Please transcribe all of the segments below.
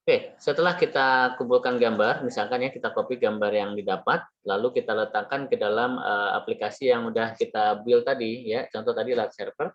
Oke, setelah kita kumpulkan gambar, misalkan ya kita copy gambar yang didapat, lalu kita letakkan ke dalam aplikasi yang udah kita build tadi ya. Contoh tadi Light Server,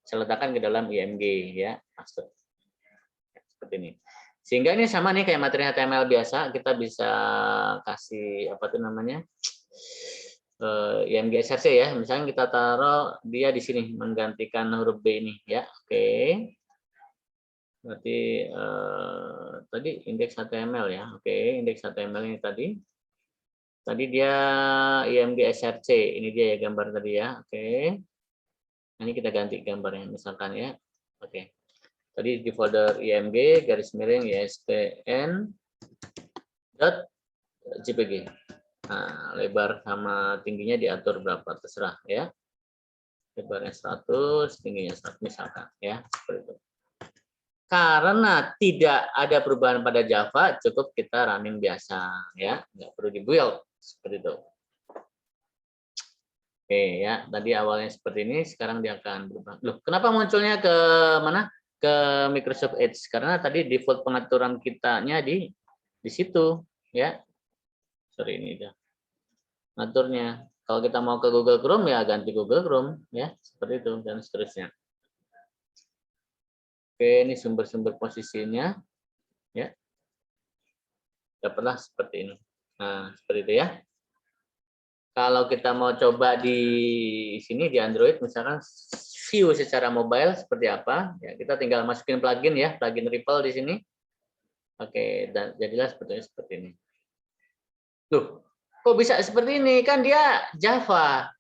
saya letakkan ke dalam IMG ya, master. Seperti ini. Sehingga ini sama nih kayak materi HTML biasa, kita bisa kasih apa tuh namanya? IMG SRC ya. Misalnya kita taruh dia di sini menggantikan huruf B ini ya. Oke. Berarti tadi indeks HTML ya. Oke, indeks HTML ini tadi. Tadi dia IMG SRC. Ini dia ya gambar tadi ya. Oke. Ini kita ganti gambarnya misalkan ya. Oke. Tadi di folder IMG garis miring ISBN .jpg. Nah, lebar sama tingginya diatur berapa terserah ya. Lebarnya 100, tingginya 100 misalkan ya. Seperti itu. Karena tidak ada perubahan pada Java, cukup kita running biasa ya, nggak perlu di-build seperti itu. Oke ya, tadi awalnya seperti ini, sekarang dia akan berubah. Loh, kenapa munculnya ke mana? Ke Microsoft Edge? Karena tadi default pengaturan kitanya di situ ya. Sorry ini dia. Ngaturnya. Kalau kita mau ke Google Chrome ya ganti Google Chrome ya, seperti itu dan seterusnya. Oke, ini sumber-sumber posisinya ya. Dapatlah seperti ini. Nah, seperti itu ya. Kalau kita mau coba di sini di Android misalkan view secara mobile seperti apa, ya kita tinggal masukin plugin ya, plugin Ripple di sini. Oke, dan jadilah seperti ini. Loh, kok bisa seperti ini? Kan dia Java.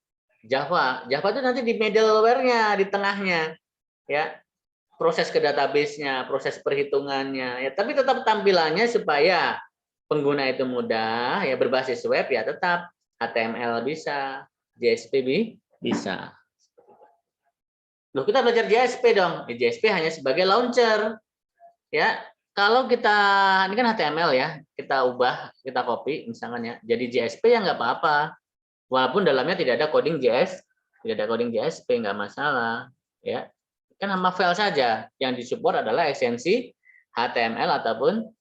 Java itu nanti di middleware-nya, di tengahnya. Ya, proses ke database-nya, proses perhitungannya, ya, tapi tetap tampilannya supaya pengguna itu mudah, ya berbasis web ya tetap HTML bisa, JSP bisa. Loh, kita belajar JSP dong. JSP hanya sebagai launcher. Ya, kalau kita ini kan HTML ya, kita ubah, kita copy misalnya ya. Jadi JSP ya nggak apa-apa. Walaupun dalamnya tidak ada coding JS, tidak ada coding JSP nggak masalah, ya. Kan nama file saja yang disupport adalah ekstensi HTML ataupun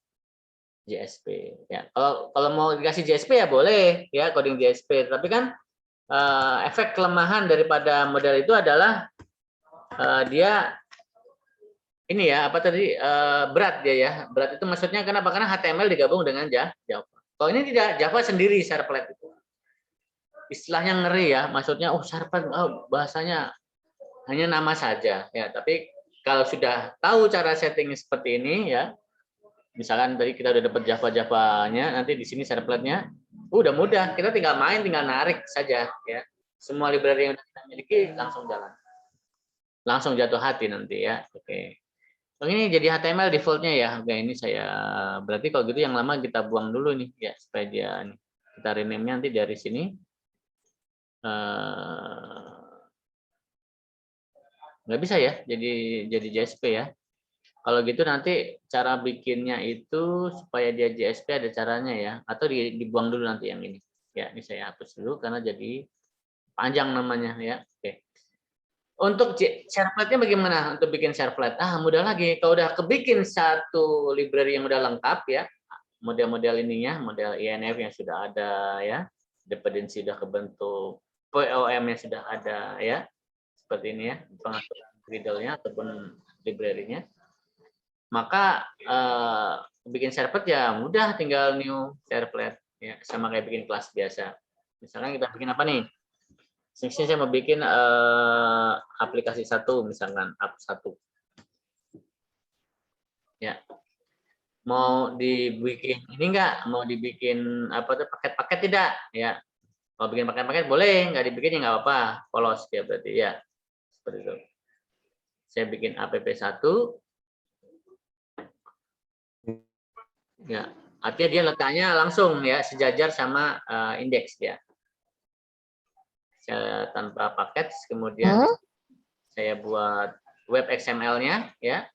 JSP ya. Kalau mau dikasih JSP ya boleh ya coding JSP, tapi kan efek kelemahan daripada model itu adalah dia ini ya apa tadi berat dia ya. Berat itu maksudnya kenapa? Karena HTML digabung dengan Java. Kalau ini tidak, Java sendiri servlet itu. Istilahnya ngeri ya, maksudnya servlet bahasanya hanya nama saja ya, tapi kalau sudah tahu cara setting seperti ini ya, misalkan tadi kita udah dapat Java-Javanya, nanti di sini servletnya udah mudah, kita tinggal main, tinggal narik saja ya. Semua library yang kita miliki langsung jalan, langsung jatuh hati nanti ya. Oke, ini jadi HTML defaultnya ya. Oke, ini saya berarti kalau gitu yang lama kita buang dulu nih ya, supaya dia kita rename-nya nanti dari sini. Nggak bisa ya jadi JSP ya. Kalau gitu nanti cara bikinnya itu supaya dia JSP ada caranya ya, atau dibuang dulu nanti yang ini ya. Ini saya hapus dulu karena jadi panjang namanya ya. Oke, untuk servletnya bagaimana untuk bikin servlet? Mudah lagi, kalau udah kebikin satu library yang udah lengkap ya, model-model ininya, model INF yang sudah ada ya, dependensi sudah kebentuk, POM-nya sudah ada ya, seperti ini ya, pengaturan gradle-nya ataupun library-nya, maka bikin servlet ya mudah, tinggal new servlet ya, sama kayak bikin kelas biasa. Misalnya kita bikin apa nih? Sini saya mau bikin aplikasi satu, misalkan app 1 ya. Mau dibikin ini enggak? Mau dibikin apa tuh paket-paket tidak ya? Kalau bikin paket-paket boleh, nggak dibikin ya nggak apa-apa, polos ya berarti ya. Seperti itu. Saya bikin app 1 ya, artinya dia letaknya langsung ya sejajar sama indeks ya. Saya tanpa paket, kemudian saya buat web XML-nya ya.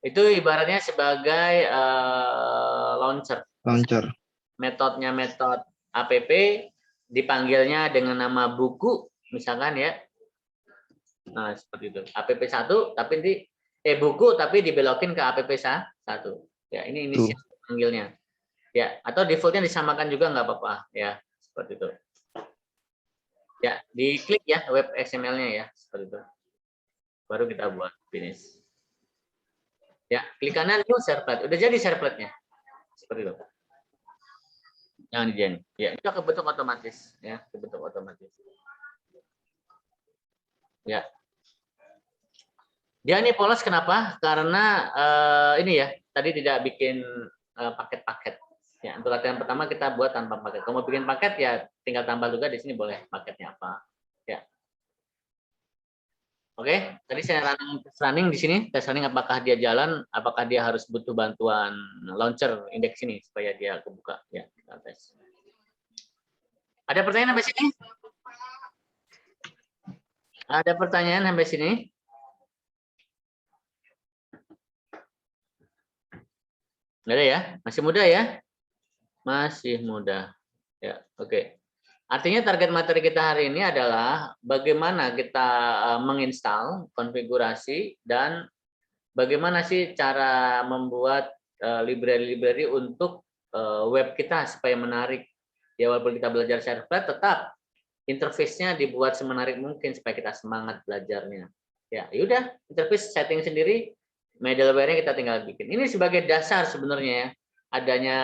Itu ibaratnya sebagai launcher. Metodenya metode app, dipanggilnya dengan nama buku misalkan ya. Nah, seperti itu. App 1 tapi buku tapi dibelokin ke app 1. Ya, ini inisial panggilnya. Ya, atau defaultnya disamakan juga nggak apa-apa ya, seperti itu. Ya, diklik ya web XML-nya ya, seperti itu. Baru kita buat finish. Ya, klik kanan new servlet. Udah jadi servletnya. Seperti itu. Jangan dijen. Ya, itu kebentuk otomatis ya, kebentuk otomatis. Ya. Dia ini polos kenapa? Karena ini ya, tadi tidak bikin paket-paket. Ya, untuk latihan pertama kita buat tanpa paket. Kalau mau bikin paket ya tinggal tambah juga di sini boleh paketnya apa. Ya. Oke, tadi saya running di sini, tes running apakah dia jalan, apakah dia harus butuh bantuan launcher indeks ini supaya dia kebuka. Ya, kita tes. Ada pertanyaan sampai sini? Ada pertanyaan sampai sini? Nggak ada ya? Masih muda ya? Masih muda. Ya, oke. Artinya target materi kita hari ini adalah bagaimana kita menginstal, konfigurasi, dan bagaimana sih cara membuat library-library untuk web kita supaya menarik. Ya, walaupun kita belajar servlet, tetap interface-nya dibuat semenarik mungkin supaya kita semangat belajarnya. Ya, yaudah, interface setting sendiri, middleware-nya kita tinggal bikin. Ini sebagai dasar sebenarnya ya, adanya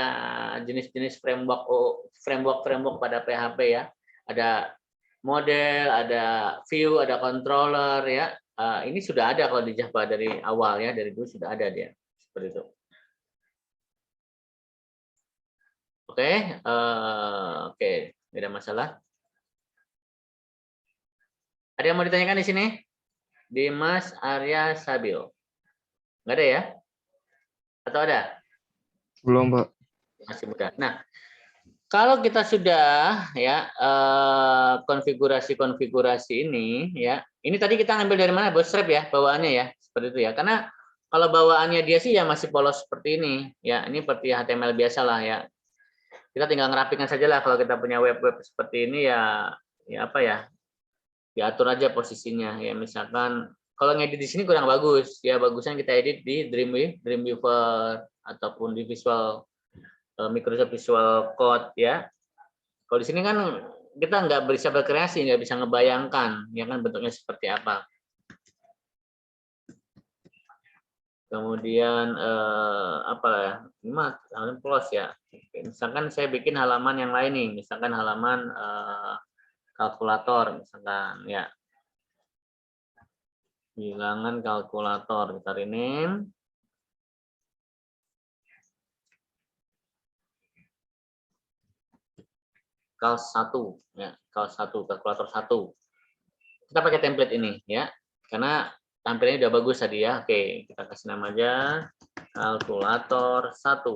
jenis-jenis framework pada PHP ya. Ada model, ada view, ada controller ya. Ini sudah ada kalau di Java dari awal ya, dari dulu sudah ada dia seperti itu. Oke, oke, tidak ada masalah. Ada yang mau ditanyakan di sini? Dimas Arya Sabil. Nggak ada ya? Atau ada? Belum, Pak. Masih muda. Nah, kalau kita sudah ya konfigurasi ini ya, ini tadi kita ngambil dari mana? Bootstrap ya, bawaannya ya, seperti itu ya. Karena kalau bawaannya dia sih ya masih polos seperti ini ya. Ini seperti HTML biasa lah ya. Kita tinggal ngerapikan saja lah kalau kita punya web-web seperti ini ya, ya apa ya? Diatur aja posisinya ya, misalkan kalau ngedit di sini kurang bagus ya, bagusnya kita edit di Dreamweaver ataupun di Microsoft Visual Code ya. Kalau di sini kan kita nggak bisa berkreasi, nggak bisa ngebayangkan ya kan bentuknya seperti apa. Kemudian apa ya, ini mah plus ya. Misalkan saya bikin halaman yang lain nih, misalkan halaman kalkulator misalkan ya. Bilangan kalkulator, kita rename. Kal 1 ya, Kal 1, kalkulator 1. Kita pakai template ini ya. Karena tampilannya udah bagus tadi ya. Oke, kita kasih nama aja kalkulator 1.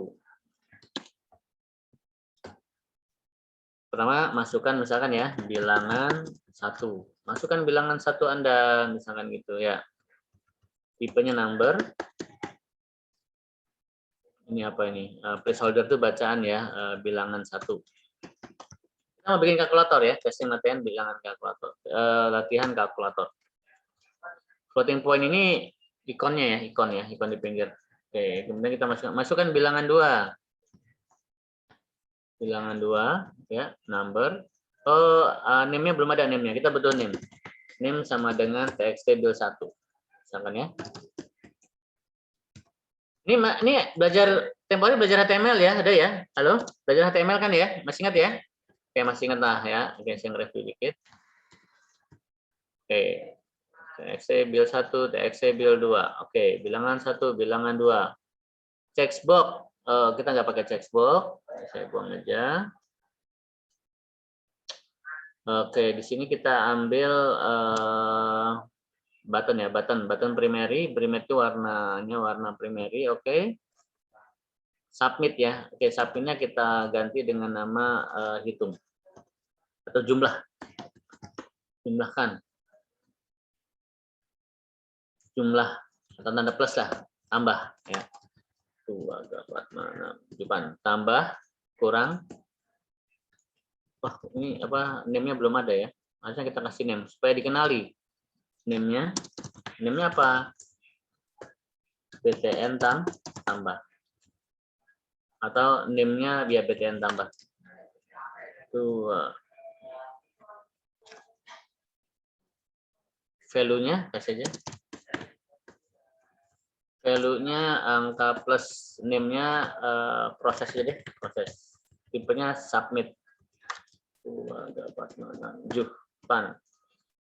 Pertama, masukkan misalkan ya, bilangan 1. Masukkan bilangan 1 Anda, misalkan gitu ya. Tipenya number. Ini apa ini? Placeholder itu bacaan ya, bilangan 1. Kita mau bikin kalkulator ya, testing latihan bilangan kalkulator, latihan kalkulator. Floating point ini ikonnya ya, ikon di pinggir. Oke, kemudian kita masukkan bilangan 2. Bilangan 2 ya, number. Oh, name-nya belum ada name-nya. Kita butuh name. Name sama dengan txt build 1. Misalkan ya. Ini belajar tempo hari belajar HTML ya, ada ya? Halo? Belajar HTML kan ya? Masih ingat ya? Oke, masih ingat lah ya. Oke, saya nge-review dikit. Oke. TXT build 1, TXT build 2. Oke, bilangan 1, bilangan 2. Checkbox. Kita nggak pakai checkbox. Saya buang aja. Oke, di sini kita ambil button ya, button primary. Primary itu warnanya warna primary. Oke. Submit ya. Oke, submitnya kita ganti dengan nama hitung atau jumlah. Jumlahkan. Jumlah atau tanda plus lah, tambah ya. Tuh agak buat mana depan, tambah kurang. Wah, ini apa, name-nya belum ada ya, harusnya kita kasih name supaya dikenali. Name-nya apa? BTN tambah. Atau NIM-nya via BTN tambah. 2. Value-nya kasih aja. Value-nya angka plus NIM-nya proses aja deh, proses. Tipenya submit. 2 dapat 7 pan.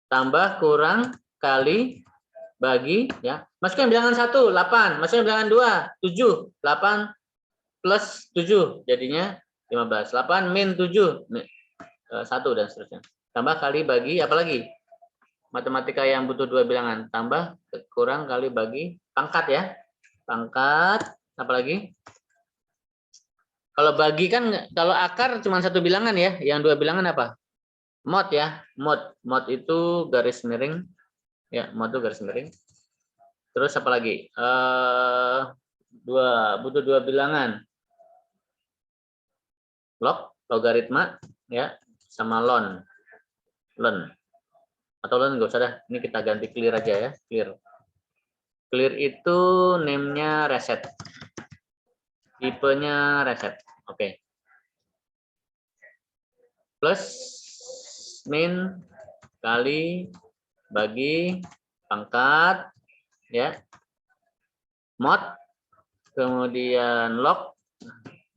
Tambah kurang kali bagi ya. Masukkan bilangan 1 8, masukkan bilangan 2 7, 8 plus 7 jadinya 15. 8 min 7 1 dan seterusnya. Tambah kali bagi apa lagi? Matematika yang butuh 2 bilangan, tambah kurang kali bagi pangkat ya. Pangkat apa lagi? Kalau bagi kan, kalau akar cuma 1 bilangan ya, yang 2 bilangan apa? Mod ya, mod itu garis miring ya, mod itu garis miring. Terus apa lagi? Butuh 2 bilangan. Log, logaritma ya, sama ln. Atau ln nggak usah dah, ini kita ganti clear aja ya, clear. Clear itu name-nya reset. Tipenya reset. Oke. Plus min kali bagi pangkat ya. Mod, kemudian log,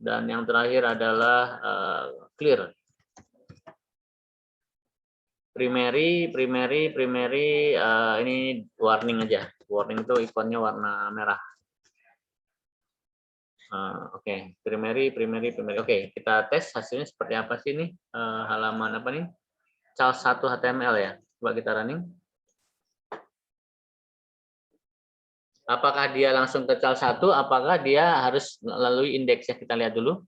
dan yang terakhir adalah clear. Primary ini warning aja. Warning itu ikonnya warna merah. Oke, primary. Oke, kita tes hasilnya seperti apa sih ini? Halaman apa nih? Cal 1 HTML ya. Coba kita running. Apakah dia langsung ke cal 1? Apakah dia harus melalui indeks ya? Kita lihat dulu.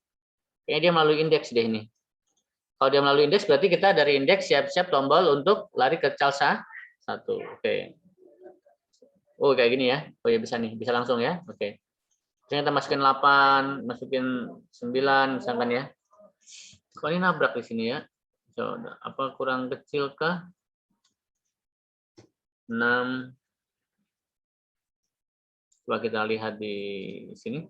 Kayaknya dia melalui indeks deh ini. Kalau dia melalui indeks berarti kita dari indeks siap-siap tombol untuk lari ke cal 1. Oke. Oh, kayak gini ya. Oh ya, bisa nih, bisa langsung ya. Oke. Kita masukin 8, masukin 9 misalkan ya. Kok ini nabrak di sini ya? Coba, apa kurang kecil kah? 6. Coba kita lihat di sini.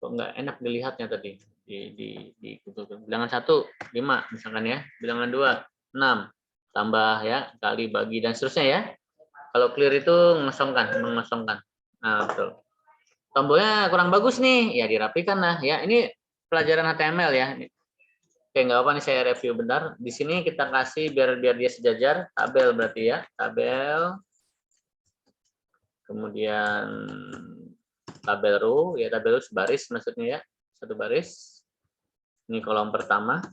Kok nggak enak dilihatnya tadi? Di bilangan 1 5 misalkan ya. Bilangan 2 6. Tambah ya, kali bagi dan seterusnya ya. Kalau clear itu mengosongkan. Nah, betul. Tombolnya kurang bagus nih, ya dirapikan lah ya. Ini pelajaran HTML ya. Oke, nggak apa nih, saya review bentar. Di sini kita kasih biar dia sejajar, tabel berarti ya, tabel. Kemudian tabel row, ya tabel row sebaris maksudnya ya, satu baris. Ini kolom pertama.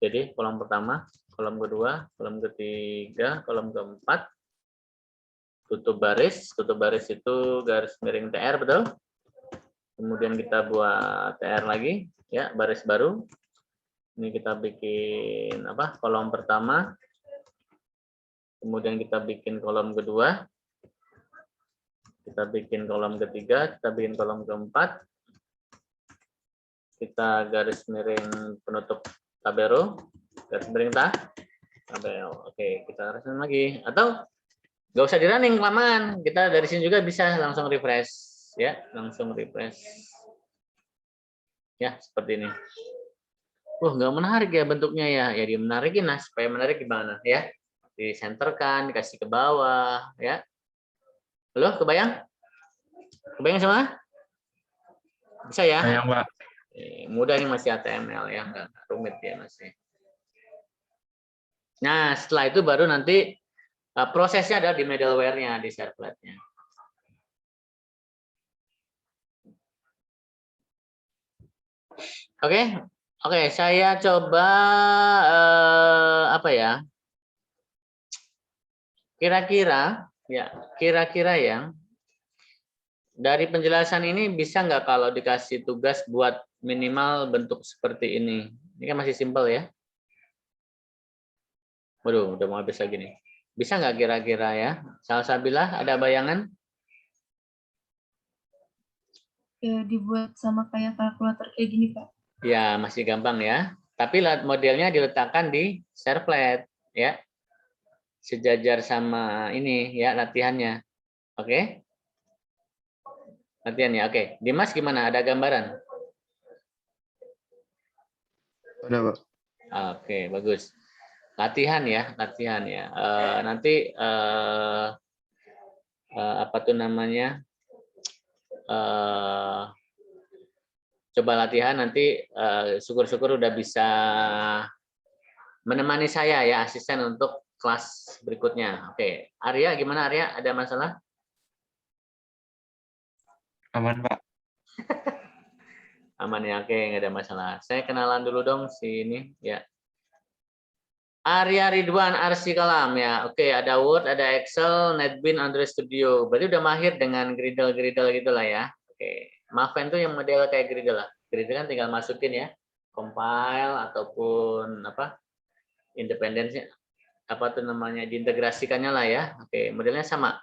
Jadi kolom pertama, kolom kedua, kolom ketiga, kolom keempat. Tutup baris itu garis miring TR, betul? Kemudian kita buat TR lagi, ya baris baru. Ini kita bikin apa? Kolom pertama. Kemudian kita bikin kolom kedua. Kita bikin kolom ketiga, kita bikin kolom keempat. Kita garis miring penutup tabel, garis miring tabel. Oke, kita refresh lagi. Atau nggak usah di running kelamaan, kita dari sini juga bisa langsung refresh ya, langsung refresh ya, seperti ini. Nggak menarik ya bentuknya ya, dia menarikin lah. Supaya menarik gimana ya, disenterkan, dikasih ke bawah ya. Halo, kebayang semua? Bisa ya? Sayang, Pak. Mudah, ini masih HTML ya, nggak rumit ya masih. Nah, setelah itu baru nanti prosesnya ada di middleware-nya, di servlet-nya. Oke, saya coba apa ya? Kira-kira yang dari penjelasan ini bisa nggak kalau dikasih tugas buat minimal bentuk seperti ini? Ini kan masih simpel ya. Waduh, udah mau habis lagi nih. Bisa nggak kira-kira ya? Salsabilah, ada bayangan? Ya, dibuat sama kayak kalkulator kayak gini, Pak. Ya, masih gampang ya. Tapi modelnya diletakkan di servlet ya. Sejajar sama ini ya latihannya. Oke? Latihan ya, oke. Dimas gimana? Ada gambaran? Ada, Pak. Oke, bagus. Latihan ya, latihan ya. Nanti apa tuh namanya? Coba latihan nanti syukur-syukur udah bisa menemani saya ya, asisten untuk kelas berikutnya. Oke, Arya gimana Arya? Ada masalah? Aman, Pak. Aman ya, oke, nggak ada masalah. Saya kenalan dulu dong si ini ya. Arya Ridwan Arsy Kalam ya. Oke, ada Word, ada Excel, NetBeans, Android Studio. Berarti udah mahir dengan Gradle gitulah ya. Oke. Maven tuh yang model kayak Gradle lah. Gradle kan tinggal masukin ya, compile ataupun apa? Independensi apa tuh namanya, diintegrasikannya lah ya. Oke, modelnya sama.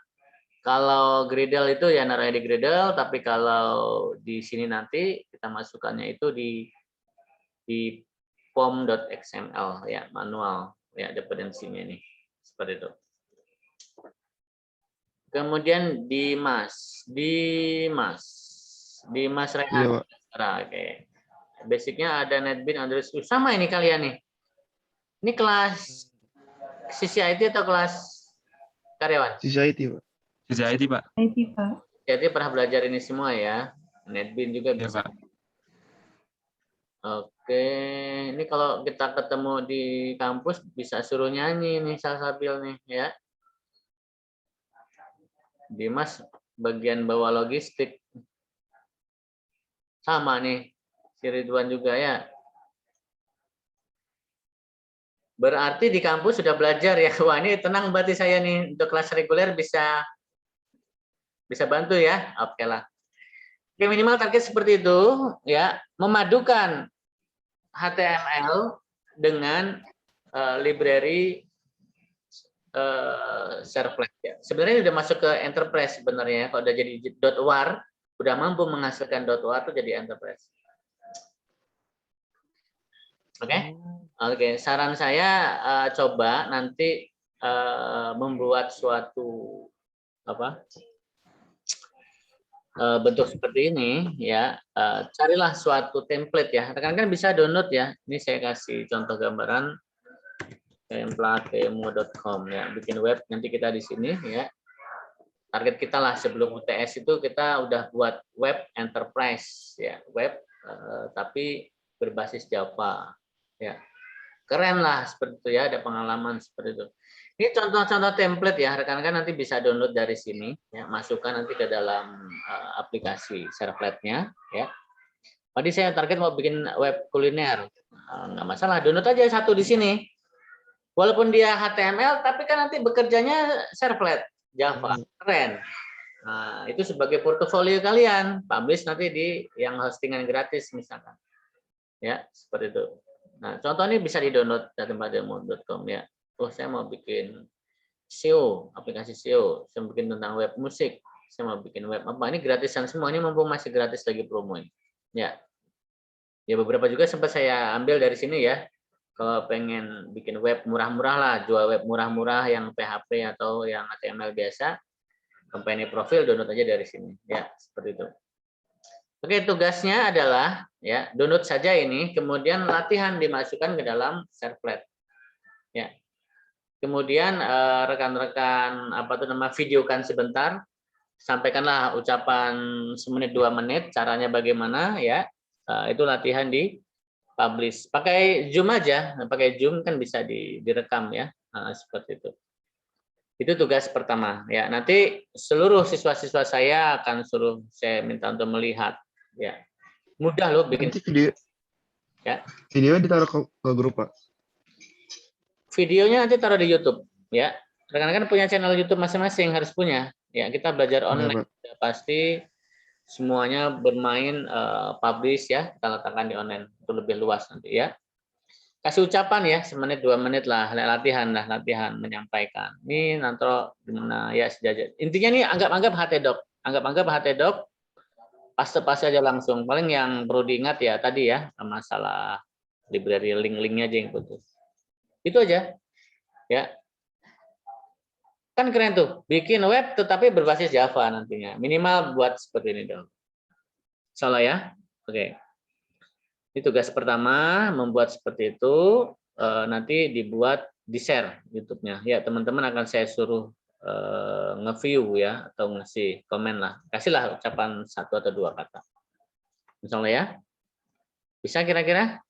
Kalau Gradle itu ya naruhnya di Gradle, tapi kalau di sini nanti kita masukkannya itu di pom.xml ya, manual ya, dependensinya ini seperti itu. Kemudian Dimas Rehan. Iya, Pak. Oke. Basicnya ada NetBeans, Android Studio. Sama ini kalian nih. Ini kelas sisi IT atau kelas karyawan? Sisi IT, Pak. Sisi IT, Pak. IT, Pak. Jadi pernah belajar ini semua ya. NetBeans juga Ya, bisa. Pak. Oke, ini kalau kita ketemu di kampus bisa suruh nyanyi nih Salsabil nih ya. Dimas bagian bawa logistik. Sama nih, si Ridwan juga ya. Berarti di kampus sudah belajar ya. Wah, ini tenang berarti saya nih untuk kelas reguler bisa bantu ya. Oke lah. Oke, minimal target seperti itu ya, memadukan HTML dengan library servlet ya. Sebenarnya sudah masuk ke enterprise sebenarnya. Kalau udah jadi .war, udah mampu menghasilkan .war itu jadi enterprise. Oke, oke. Saran saya coba nanti membuat suatu apa bentuk seperti ini ya. Carilah suatu template ya. Rekan-rekan bisa download ya. Ini saya kasih contoh gambaran templatemo.com ya. Bikin web nanti kita di sini ya. Target kita lah sebelum UTS itu kita udah buat web enterprise ya, web tapi berbasis Java ya. Keren lah seperti itu ya, ada pengalaman seperti itu. Ini contoh-contoh template ya, rekan-rekan nanti bisa download dari sini ya, masukkan nanti ke dalam aplikasi servletnya ya. Tadi saya target mau bikin web kuliner, nggak masalah, download aja satu di sini. Walaupun dia HTML, tapi kan nanti bekerjanya servlet Java, keren. Nah, itu sebagai portofolio kalian, publish nanti di yang hostingan gratis misalkan, ya seperti itu. Nah, contoh ini bisa di-download dari templatemo.com ya. Oh, saya mau bikin SEO, aplikasi SEO, saya mau bikin tentang web musik, saya mau bikin web apa, ini gratisan semua, ini mumpung masih gratis lagi promo ini. Ya, ya beberapa juga sempat saya ambil dari sini ya. Kalau pengen bikin web murah-murah lah, jual web murah-murah yang PHP atau yang HTML biasa, company profil download aja dari sini, ya seperti itu. Oke, tugasnya adalah ya download saja ini, kemudian latihan dimasukkan ke dalam servlet, ya. Kemudian rekan-rekan apa tuh nama videokan sebentar, sampaikanlah ucapan semenit 2 menit, caranya bagaimana ya, itu latihan di publish. Pakai Zoom aja, pakai Zoom kan bisa direkam ya, seperti itu. Itu tugas pertama ya. Nanti seluruh siswa-siswa saya akan saya minta untuk melihat ya. Mudah loh bikin Nanti video ya. Video ditaruh ke grup, Pak. Videonya nanti taruh di YouTube ya. Rekan-rekan punya channel YouTube masing-masing, harus punya. Ya, kita belajar online Ya, pasti semuanya bermain publish ya, kita letakkan di online itu lebih luas nanti ya. Kasih ucapan ya, semenit 2 menit lah, latihan menyampaikan. Ini nantro gimana ya sejajar. Intinya nih anggap-anggap HTDoc, paste aja langsung. Paling yang perlu diingat ya tadi ya, masalah library link-linknya aja yang putus. Itu aja ya. Kan keren tuh, bikin web tetapi berbasis Java nantinya. Minimal buat seperti ini dong. Salah ya? Oke. Ini tugas pertama, membuat seperti itu, nanti dibuat, di-share YouTube-nya. Ya, teman-teman akan saya suruh nge-view ya, atau ngasih komen lah. Kasihlah ucapan 1 atau 2 kata. Misalnya ya. Bisa kira-kira?